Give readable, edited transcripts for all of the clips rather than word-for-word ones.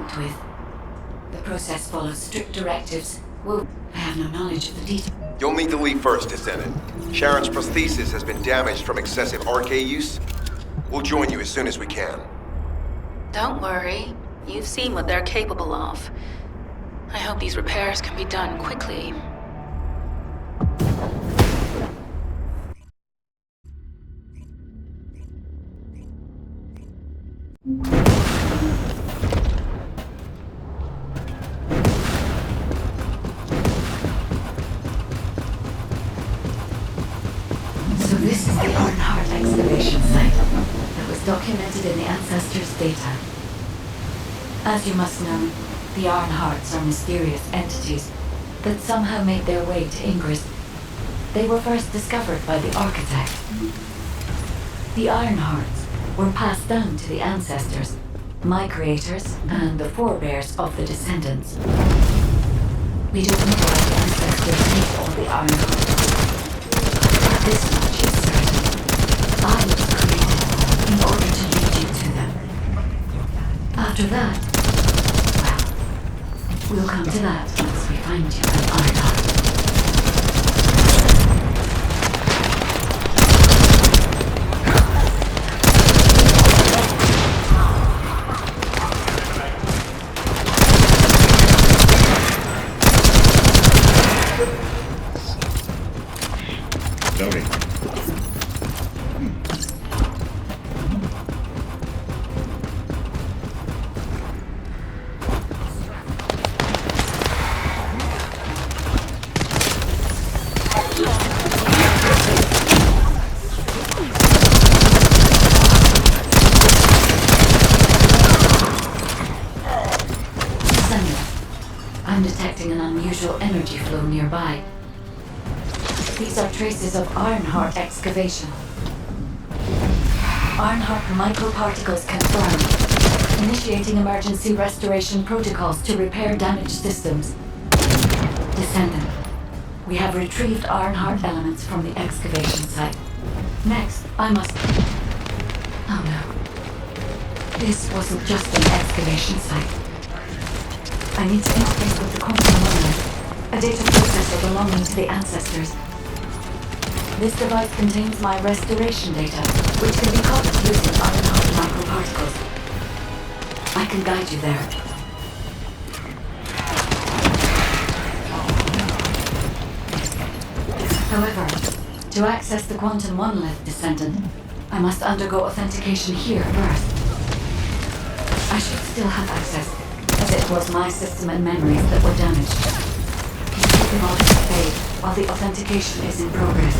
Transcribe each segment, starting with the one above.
worked with. The process follows strict directives. Well, I have no knowledge of the details. You'll need to leave first, Descendant. Sharon's prosthesis has been damaged from excessive arcade use. We'll join you as soon as we can. Don't worry. You've seen what they're capable of. I hope these repairs can be done quickly. So this is the Arnhart excavation site that was documented in the Ancestors' data. As you must know, the Arnharts are mysterious entities that somehow made their way to Ingress. They were first discovered by the architect. The Ironhearts were passed down to the Ancestors, my creators, and the forebears of the Descendants. We don't know why the Ancestors hate all the Ironhearts. This much is certain. I was created in order to lead you to them. After that, well, we'll come to that once we find you an Ironheart. Loading. I'm detecting an unusual energy flow nearby. These are traces of Ironheart excavation. Ironheart microparticles confirmed. Initiating emergency restoration protocols to repair damaged systems. Descendant, we have retrieved Ironheart elements from the excavation site. Next, I must... Oh no. This wasn't just an excavation site. I need to interface with the quantum monolith, a data processor belonging to the Ancestors. This device contains my restoration data, which can be copied using Ironheart microparticles. I can guide you there. However, to access the quantum monolith, Descendant, I must undergo authentication here first. I should still have access, as it was my system and memories that were damaged. Keep them all to fade while the authentication is in progress.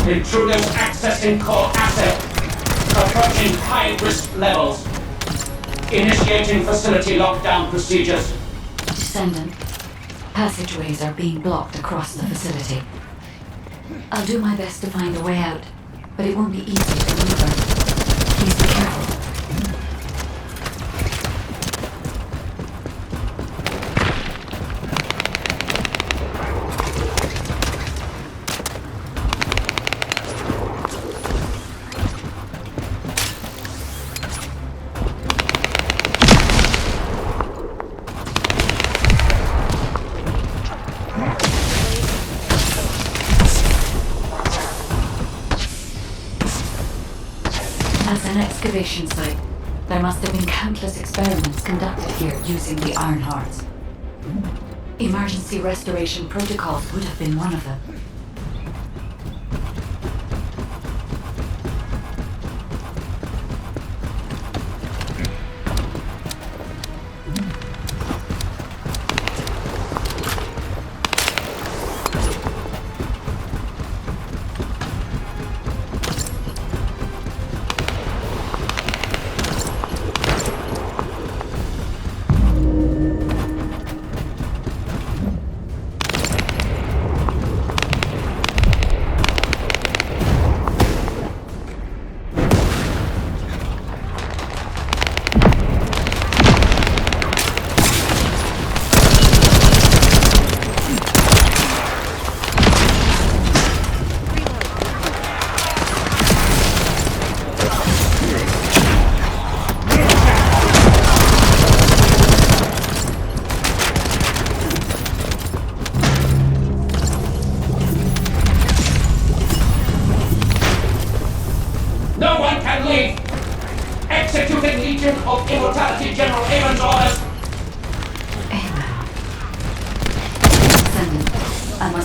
Intruders accessing core asset. Approaching high-risk levels. Initiating facility lockdown procedures. Descendant, passageways are being blocked across the facility. I'll do my best to find a way out, but it won't be easy to maneuver. Please be careful. As an excavation site, there must have been countless experiments conducted here using the Ironhearts. Emergency restoration protocols would have been one of them.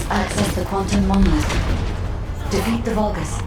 must access the quantum monolith. Defeat the Vulgus.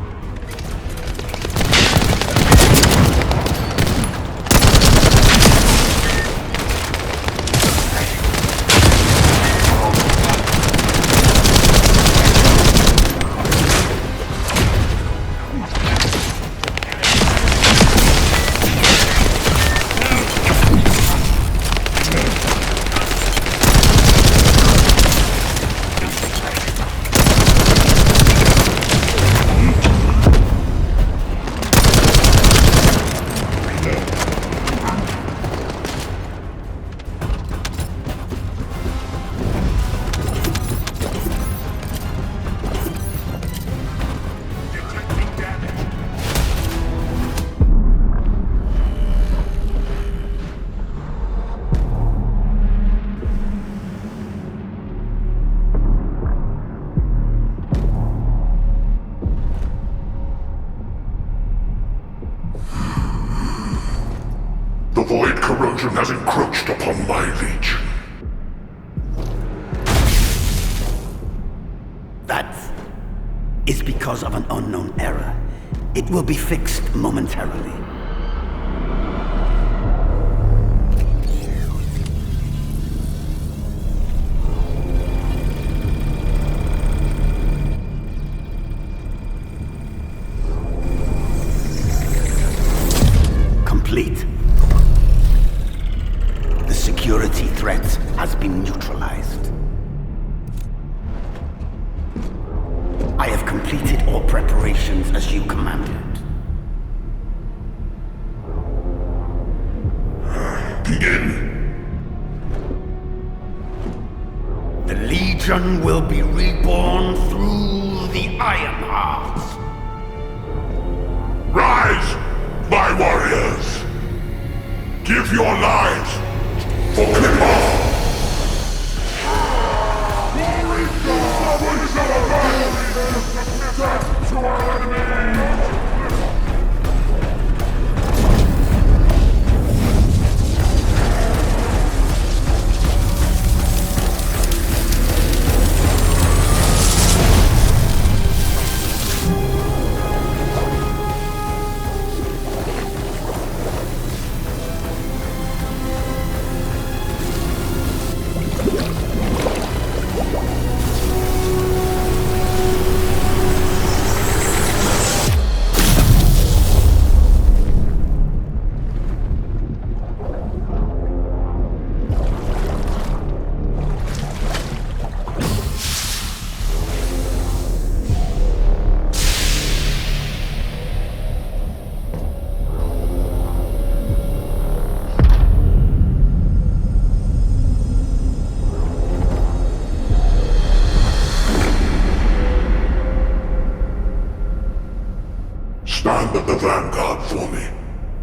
The void corrosion has encroached upon my legion. That is because of an unknown error. It will be fixed momentarily. Complete. The security threat has been neutralized. I have completed all preparations as you commanded. Begin. The Legion will be reborn through the Iron Heart. Rise, my warriors! Give your lives for Clipper! Stand at the vanguard for me,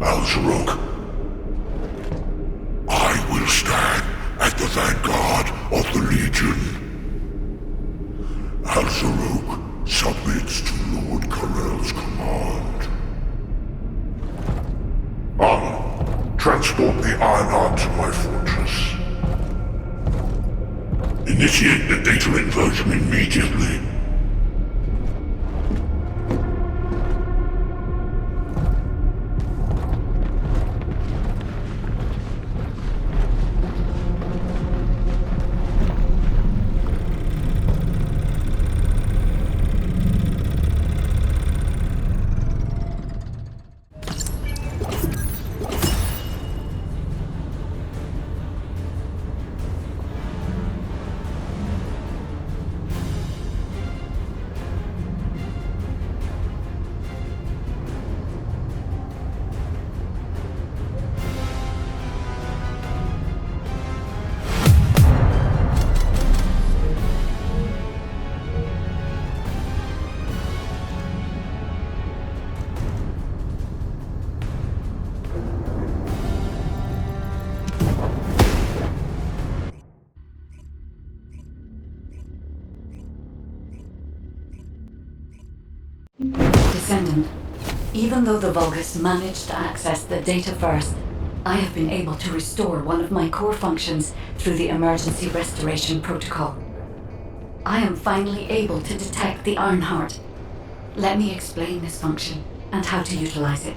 Al-Zaruk. I will stand at the vanguard of the Legion. Al-Zaruk submits to Lord Karel's command. Armor, transport the Ironheart to my fortress. Initiate the data inversion immediately. Descendant, even though the Vulgus managed to access the data first, I have been able to restore one of my core functions through the emergency restoration protocol. I am finally able to detect the Ironheart. Let me explain this function and how to utilize it.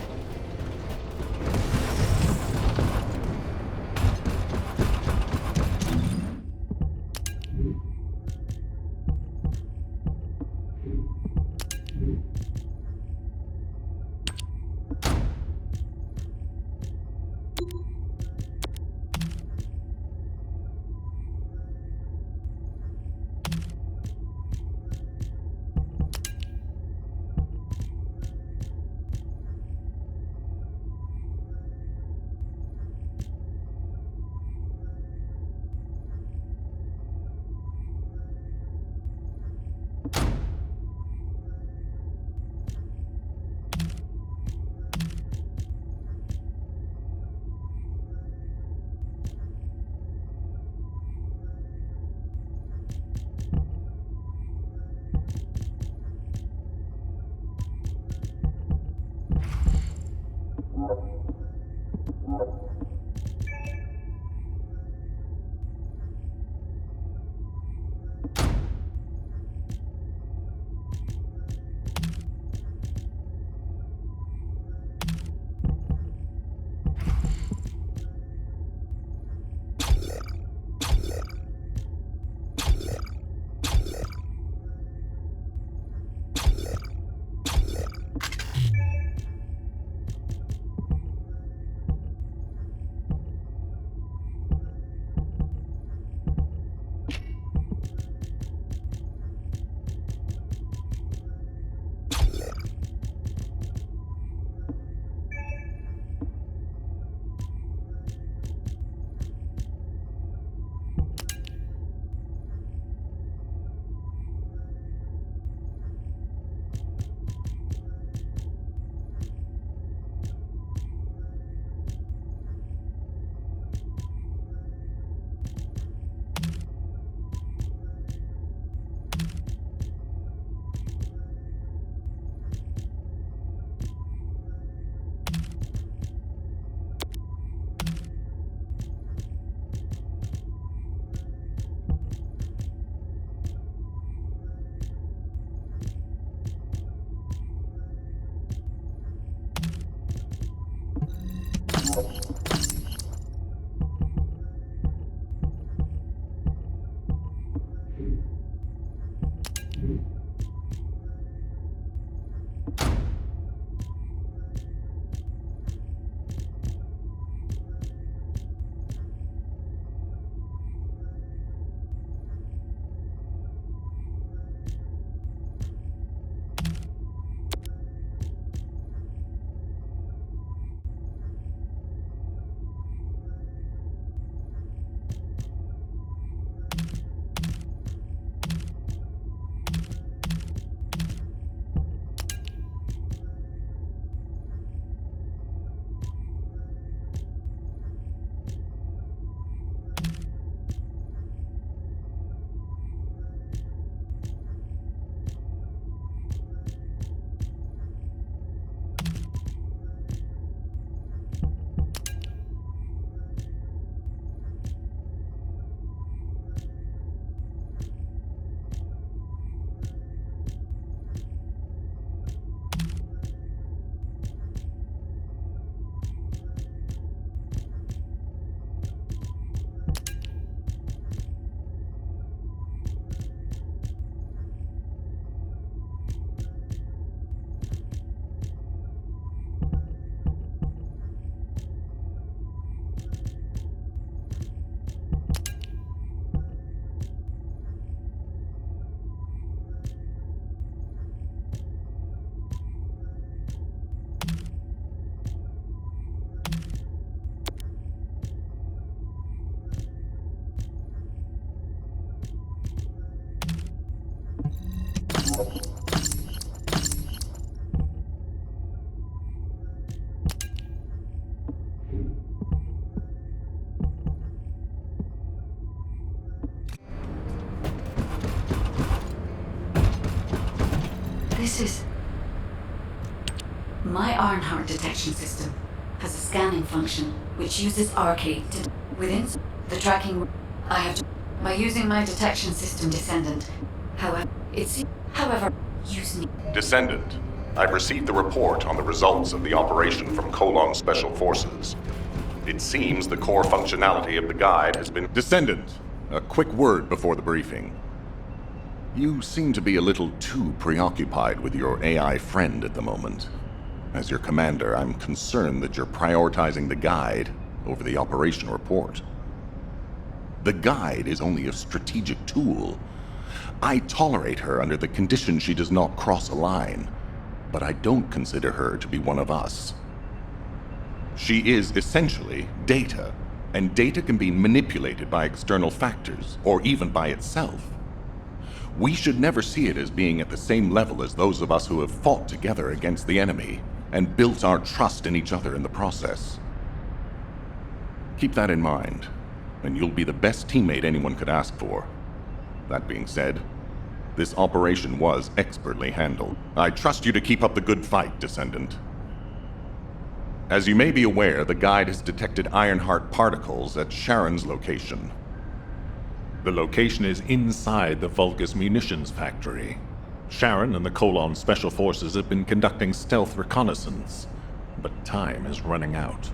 This is... My Ironheart detection system has a scanning function which uses arcade to... Within the tracking... I have to... By using my detection system Descendant, However, use me. Descendant, I've received the report on the results of the operation from Colon Special Forces. It seems the core functionality of the guide has been... Descendant, a quick word before the briefing. You seem to be a little too preoccupied with your AI friend at the moment. As your commander, I'm concerned that you're prioritizing the guide over the operation report. The guide is only a strategic tool. I tolerate her under the condition she does not cross a line, but I don't consider her to be one of us. She is essentially data, and data can be manipulated by external factors, or even by itself. We should never see it as being at the same level as those of us who have fought together against the enemy and built our trust in each other in the process. Keep that in mind, and you'll be the best teammate anyone could ask for. That being said, this operation was expertly handled. I trust you to keep up the good fight, Descendant. As you may be aware, the guide has detected Ironheart particles at Sharon's location. The location is inside the Vulgus munitions factory. Sharon and the Colon Special Forces have been conducting stealth reconnaissance, but time is running out.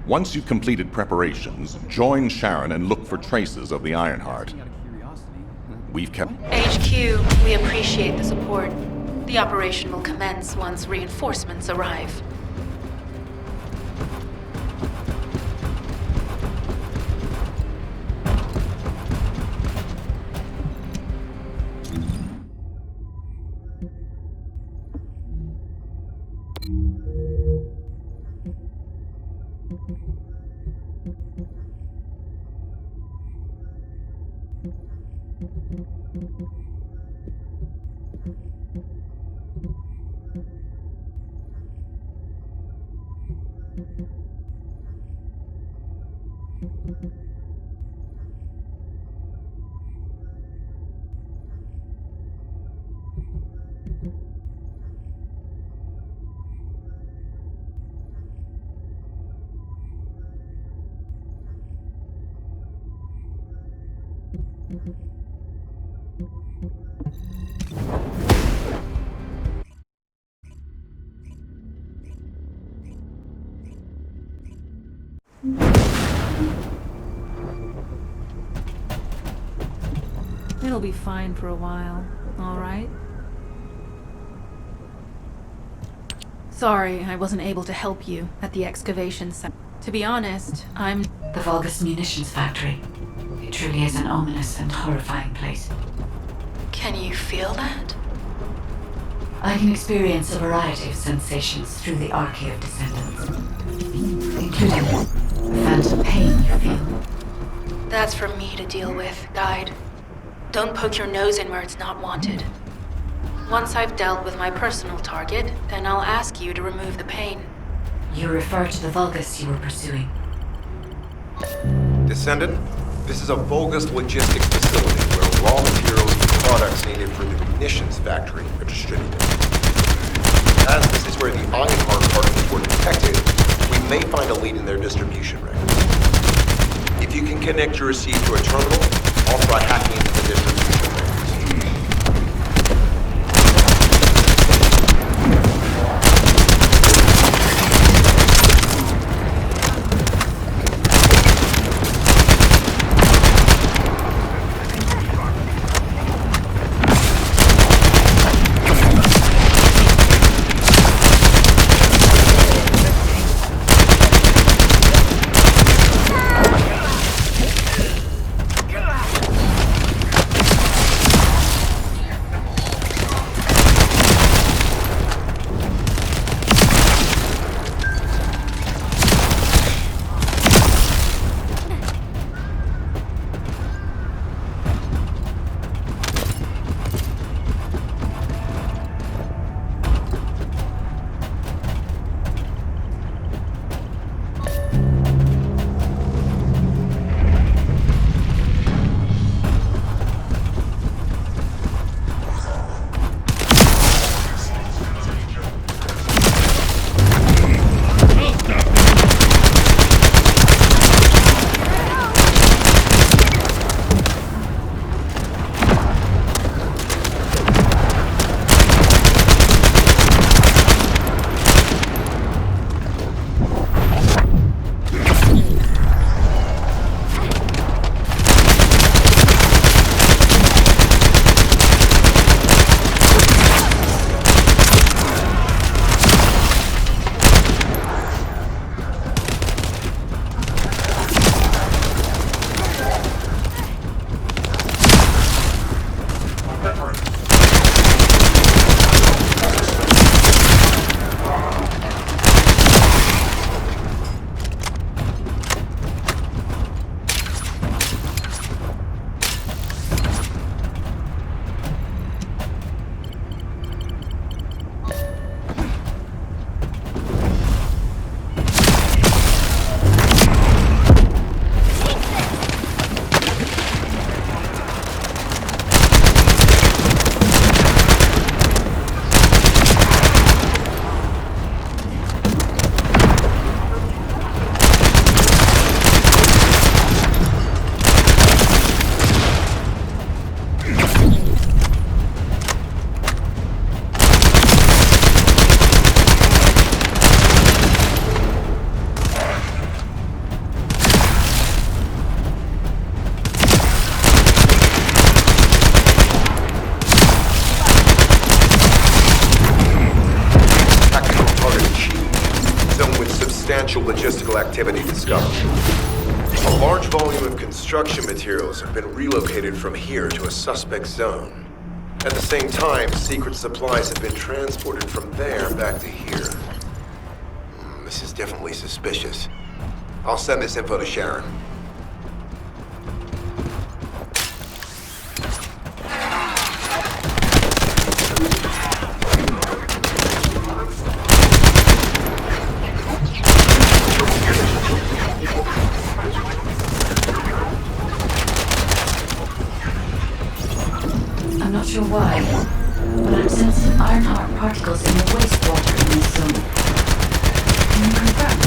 Once you've completed preparations, join Sharon and look for traces of the Ironheart. We've kept... HQ, we appreciate the support. The operation will commence once reinforcements arrive. It'll be fine for a while, all right? Sorry, I wasn't able to help you at the excavation site. To be honest, I'm... The Vulgus munitions factory. It truly is an ominous and horrifying place. Can you feel that? I can experience a variety of sensations through the archy of Descendants, including the phantom pain you feel. That's for me to deal with, Guide. Don't poke your nose in where it's not wanted. Once I've dealt with my personal target, then I'll ask you to remove the pain. You refer to the Vulgus you were pursuing. Descendant, this is a Vulgus logistics facility where raw materials and products needed for the munitions factory are distributed. As this is where the Ironheart particles were detected, we may find a lead in their distribution records. If you can connect your receipt to a terminal, I'll try hacking into the distribution records. illegal activity discovered. A large volume of construction materials have been relocated from here to a suspect zone. At the same time, secret supplies have been transported from there back to here. This is definitely suspicious. I'll send this info to Sharon. I'm not sure why, but I'm sensing Ironheart particles in the wastewater in this zone. Can you confirm?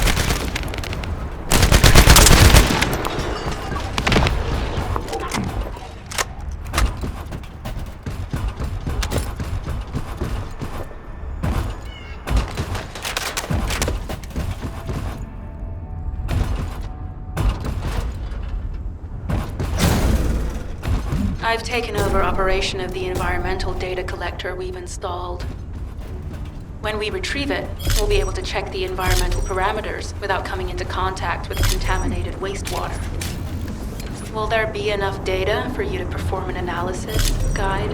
I've taken over operation of the environmental data collector we've installed. When we retrieve it, we'll be able to check the environmental parameters without coming into contact with contaminated wastewater. Will there be enough data for you to perform an analysis, Guide?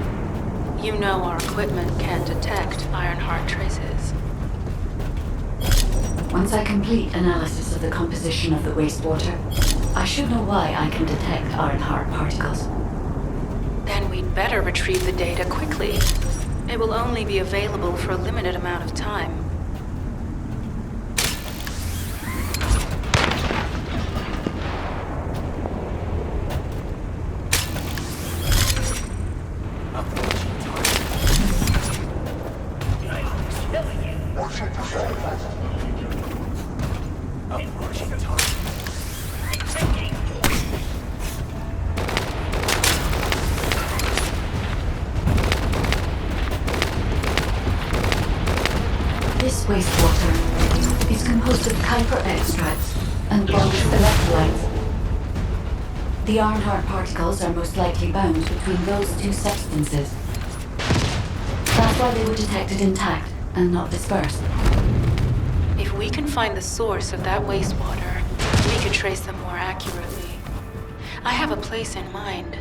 You know our equipment can detect Ironheart traces. Once I complete analysis of the composition of the wastewater, I should know why I can detect Ironheart particles. Then we'd better retrieve the data quickly. It will only be available for a limited amount of time. This wastewater is composed of Kuiper extracts and bogus electrolytes. The Ironheart particles are most likely bound between those two substances. That's why they were detected intact and not dispersed. If we can find the source of that wastewater, we could trace them more accurately. I have a place in mind.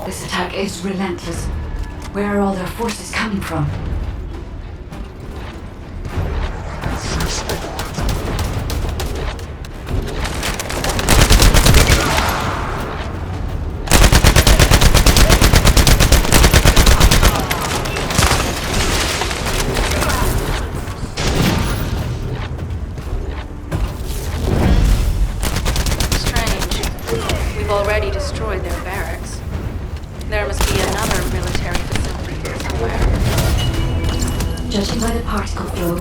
This attack is relentless. Where are all their forces coming from? Strange. We've already destroyed their barracks. There must be another military facility here somewhere. Judging by the particle flow,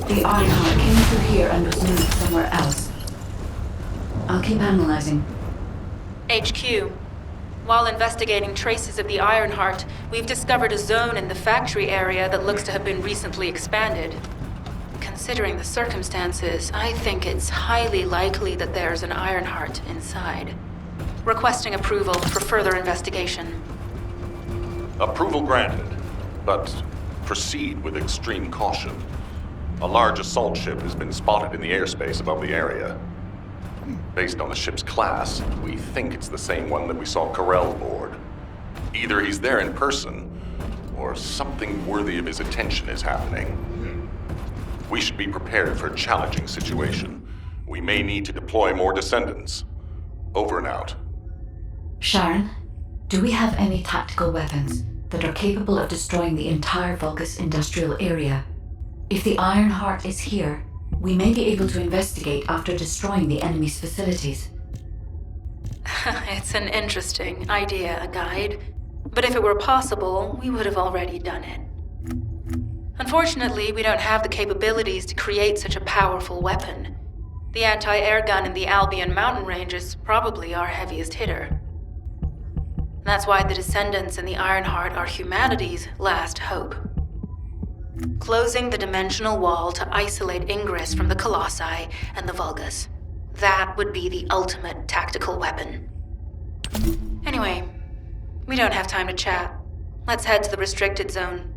the Ironheart came through here and was moved somewhere else. I'll keep analyzing. HQ. While investigating traces of the Ironheart, we've discovered a zone in the factory area that looks to have been recently expanded. Considering the circumstances, I think it's highly likely that there's an Ironheart inside. Requesting approval for further investigation. Approval granted, but proceed with extreme caution. A large assault ship has been spotted in the airspace above the area. Based on the ship's class, we think it's the same one that we saw Corell board. Either he's there in person, or something worthy of his attention is happening. We should be prepared for a challenging situation. We may need to deploy more Descendants. Over and out. Sharon, do we have any tactical weapons that are capable of destroying the entire Vulgus industrial area? If the Ironheart is here, we may be able to investigate after destroying the enemy's facilities. It's an interesting idea, Guide. But if it were possible, we would have already done it. Unfortunately, we don't have the capabilities to create such a powerful weapon. The anti-air gun in the Albion mountain range is probably our heaviest hitter. That's why the Descendants and the Ironheart are humanity's last hope. Closing the dimensional wall to isolate Ingress from the Colossi and the Vulgus. That would be the ultimate tactical weapon. Anyway, we don't have time to chat. Let's head to the restricted zone.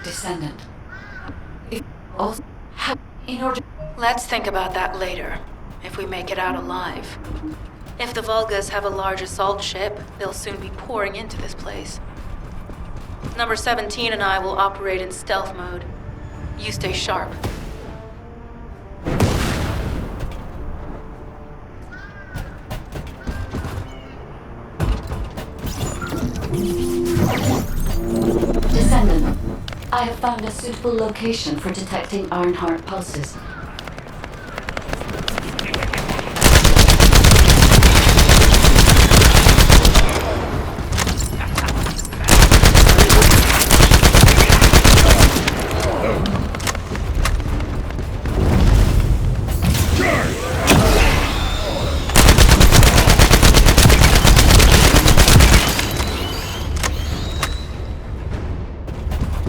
Descendant. If also in order. Let's think about that later, if we make it out alive. If the Vulgas have a large assault ship, they'll soon be pouring into this place. Number 17 and I will operate in stealth mode. You stay sharp. Descendant, I have found a suitable location for detecting Ironheart pulses.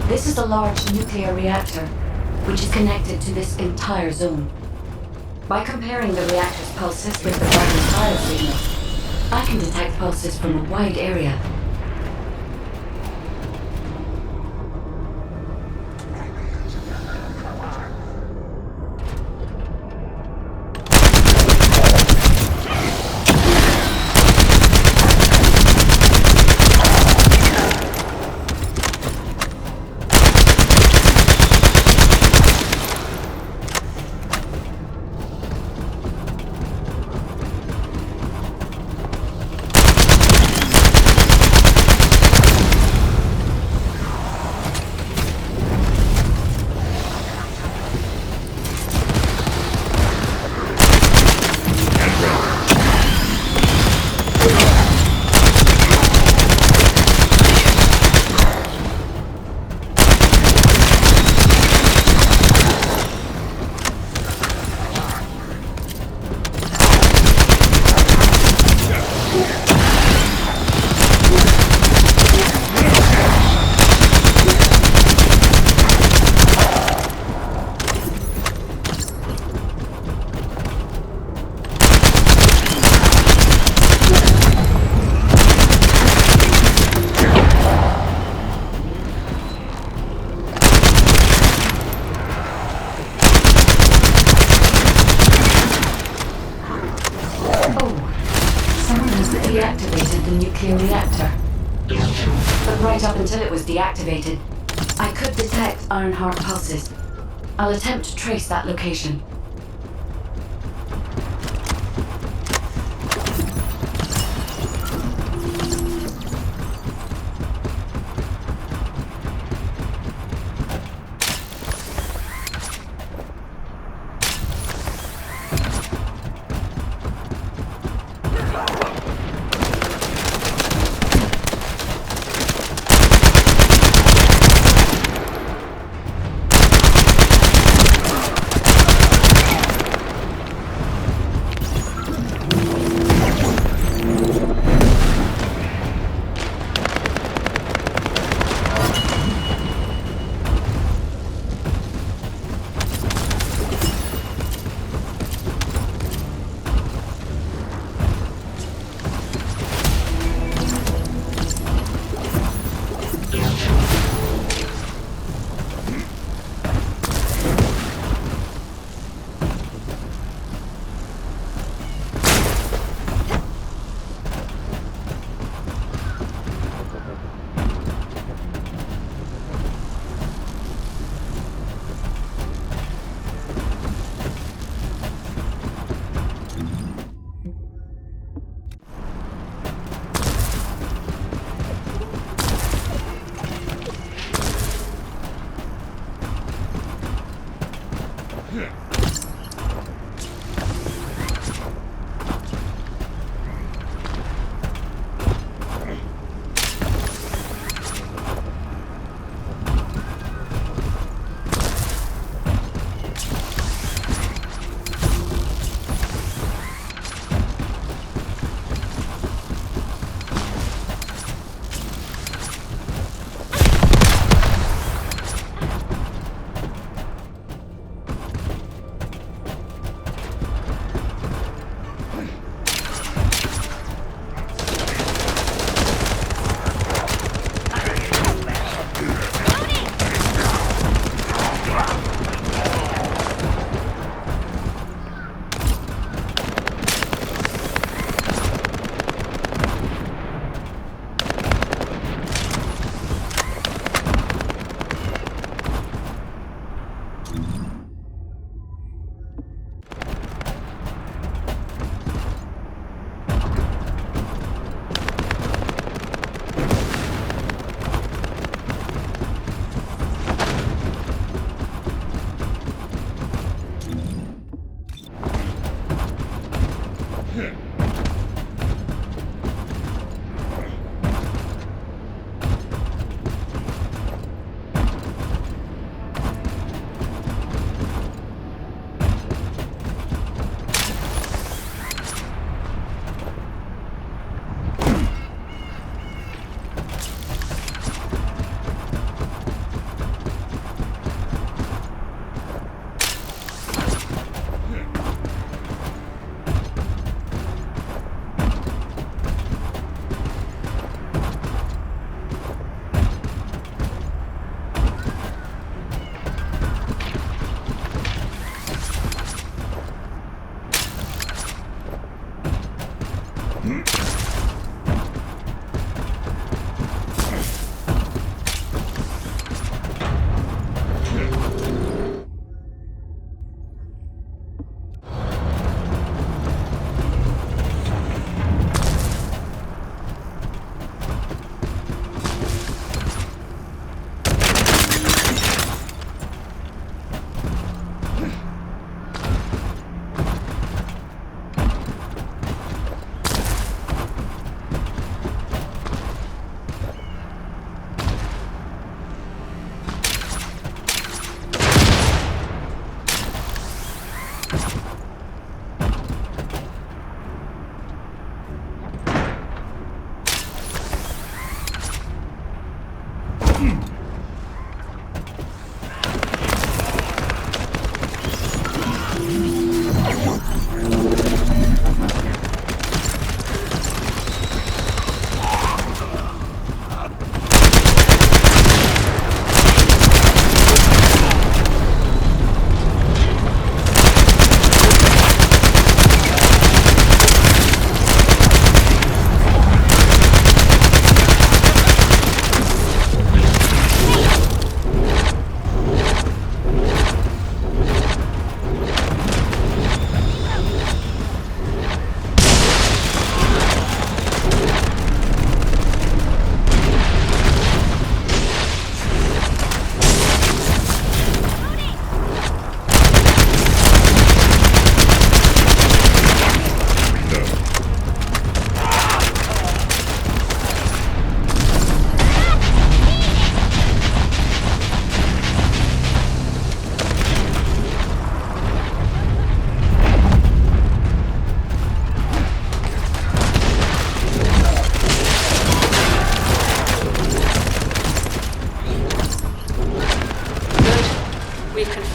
This is a large nuclear reactor, which is connected to this entire zone. By comparing the reactor's pulses with the Vulcan's fire signals, I can detect pulses from a wide area. right up until it was deactivated. I could detect Ironheart pulses. I'll attempt to trace that location.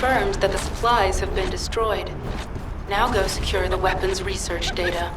confirmed that the supplies have been destroyed. Now go secure the weapons research data.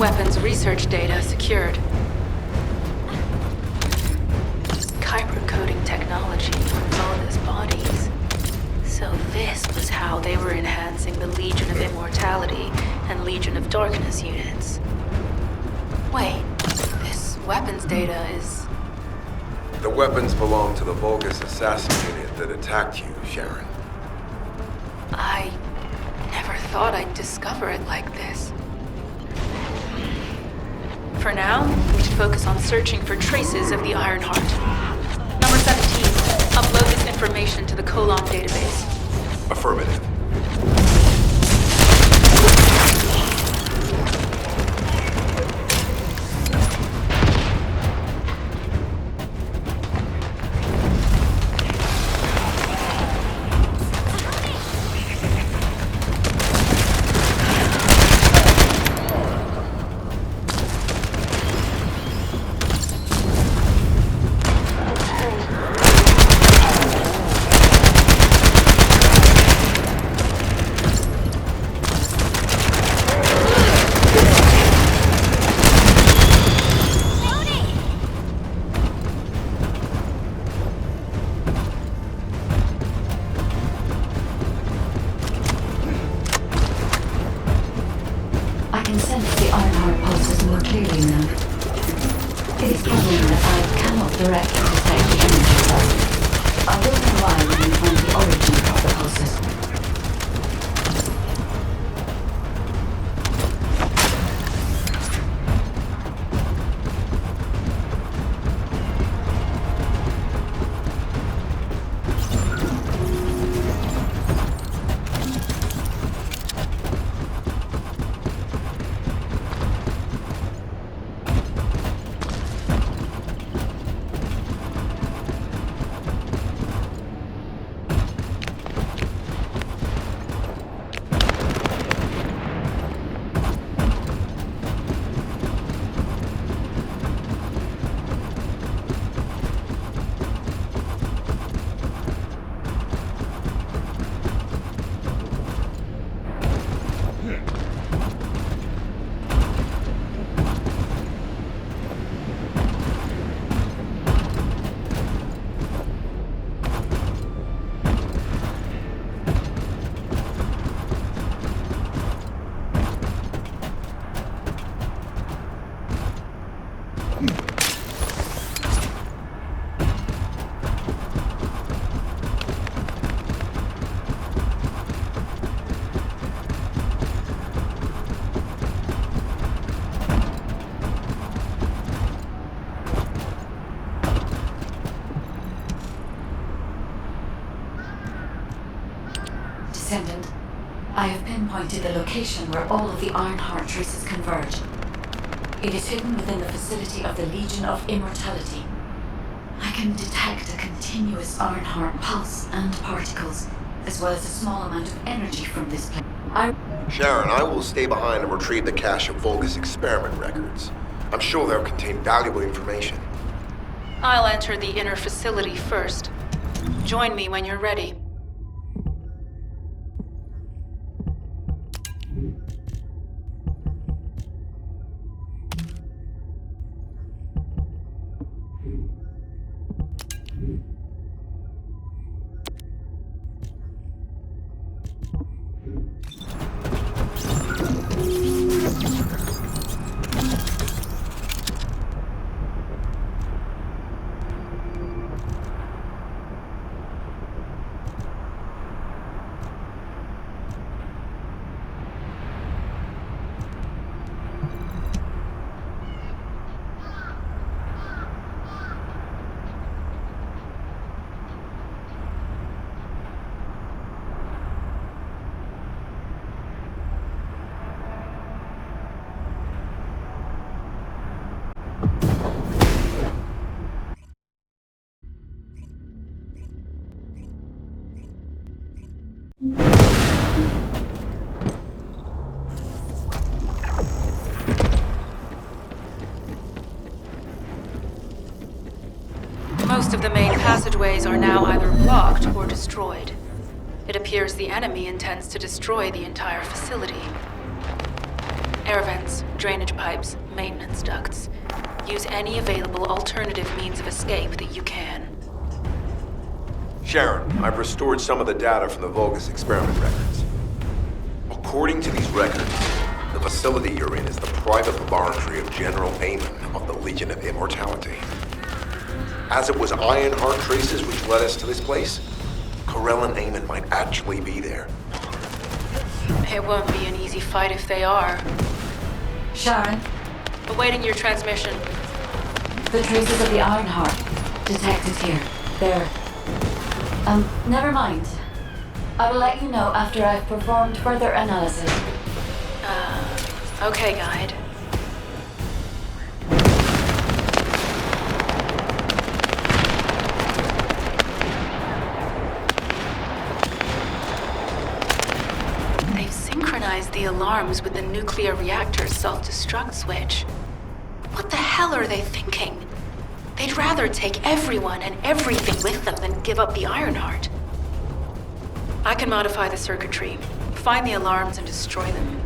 Weapons research data secured. Kyber coding technology from Volga's bodies. So this was how they were enhancing the Legion of Immortality and Legion of Darkness units. Wait, this weapons data is... The weapons belong to the Vulgus assassin unit that attacked you, Sharon. I never thought I'd discover it like this. For now, we should focus on searching for traces of the Ironheart. Number 17, upload this information to the Colon database. Affirmative. I can sense the Ironheart pulses more clearly now. It is puzzling that I cannot directly detect the energy pulse. I will know why when we find the origin of the pulses. Descendant, I have pinpointed the location where all of the Ironheart traces converge. It is hidden within the facility of the Legion of Immortality. I can detect a continuous Ironheart pulse and particles, as well as a small amount of energy from this place. Sharon, I will stay behind and retrieve the cache of Vulgus experiment records. I'm sure they'll contain valuable information. I'll enter the inner facility first. Join me when you're ready. Most of the main passageways are now either blocked or destroyed. It appears the enemy intends to destroy the entire facility. Air vents, drainage pipes, maintenance ducts. Use any available alternative means of escape that you can. Sharon, I've restored some of the data from the Vulgus experiment records. According to these records, the facility you're in is the private laboratory of General Amon of the Legion of Immortality. As it was Ironheart traces which led us to this place, Corell and Amon might actually be there. It won't be an easy fight if they are. Sharon, Awaiting your transmission. the traces of the Ironheart detected here. They're... never mind. I will let you know after I've performed further analysis. Okay, Guide. They've synchronized the alarms with the nuclear reactor's self-destruct switch. What the hell are they thinking? They'd rather take everyone and everything with them than give up the Ironheart. I can modify the circuitry, find the alarms and destroy them.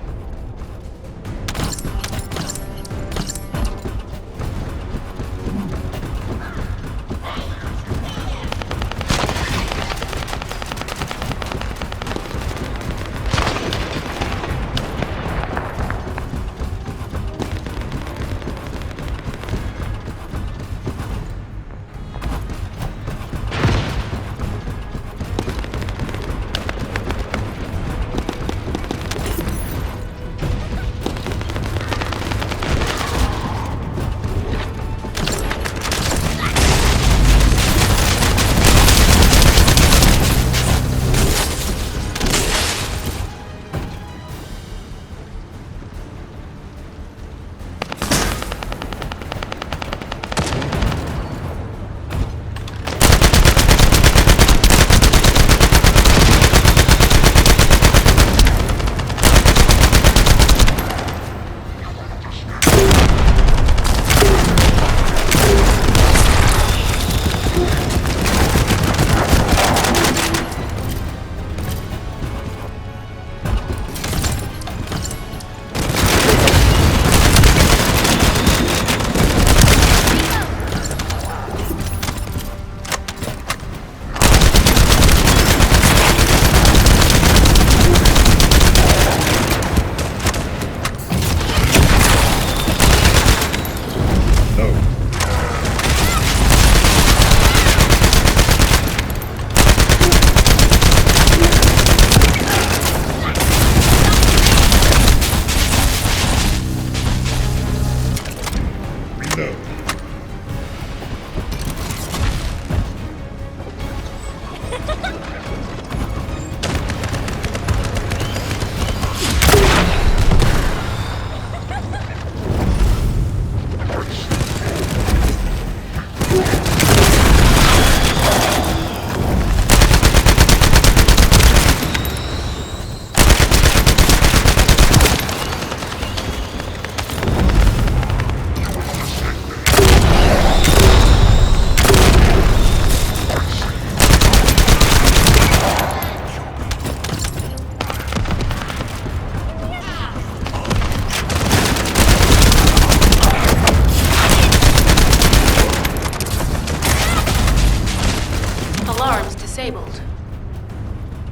disabled.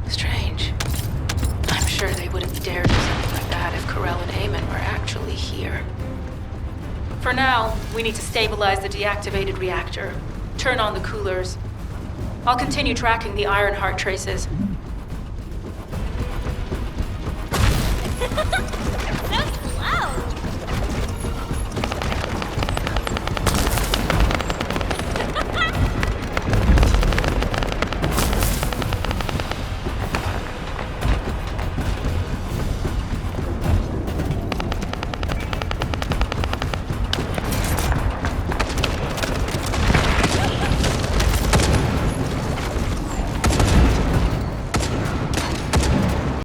Strange. I'm sure they wouldn't dare do something like that if Corell and Eamon were actually here. For now, we need to stabilize the deactivated reactor, turn on the coolers. I'll continue tracking the Ironheart traces.